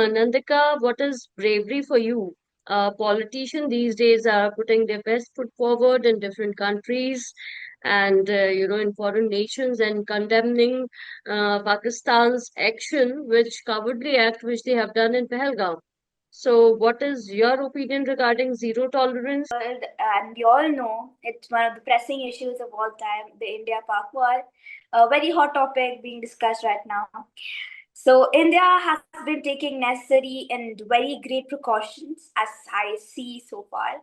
Nandika, what is bravery for you? Politicians these days are putting their best foot forward in different countries and in foreign nations and condemning Pakistan's action, which cowardly act which they have done in Pahalgam. So, what is your opinion regarding zero tolerance? And we all know it's one of the pressing issues of all time, the India-Pak war, a very hot topic being discussed right now. So India has been taking necessary and very great precautions, as I see so far.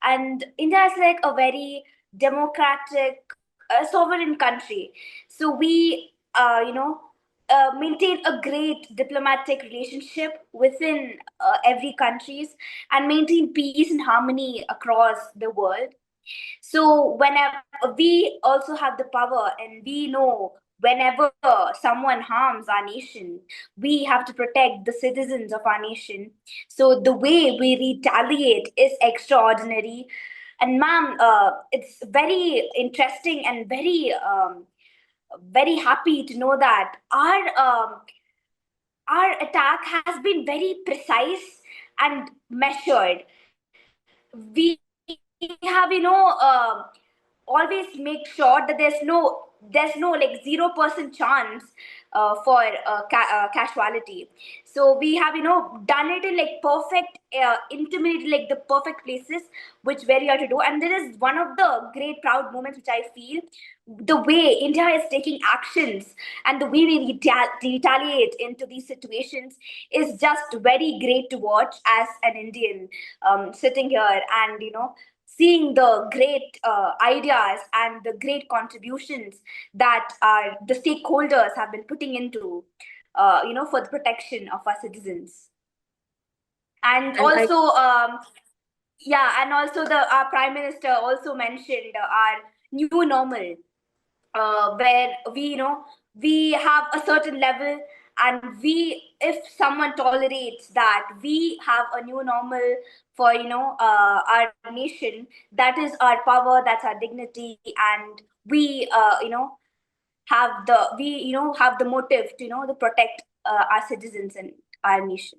And India is like a very democratic, sovereign country. So we, maintain a great diplomatic relationship within every countries and maintain peace and harmony across the world. So whenever we also have the power and we know whenever someone harms our nation, we have to protect the citizens of our nation. So the way we retaliate is extraordinary. And ma'am, it's very interesting and very happy to know that our attack has been very precise and measured. We have always make sure that there's no like 0% chance for casualty. So we have done it in like perfect intimate, like the perfect places which where you have to do. And there is one of the great proud moments which I feel, the way India is taking actions and the way we retaliate into these situations is just very great to watch as an Indian, sitting here and seeing the great ideas and the great contributions that the stakeholders have been putting into, for the protection of our citizens. And And I also, yeah, and also the our prime minister also mentioned our new normal, where we have a certain level, and we, if someone tolerates that, we have a new normal for our nation. That is our power, that's our dignity, and we have the motive to to protect our citizens and our nation.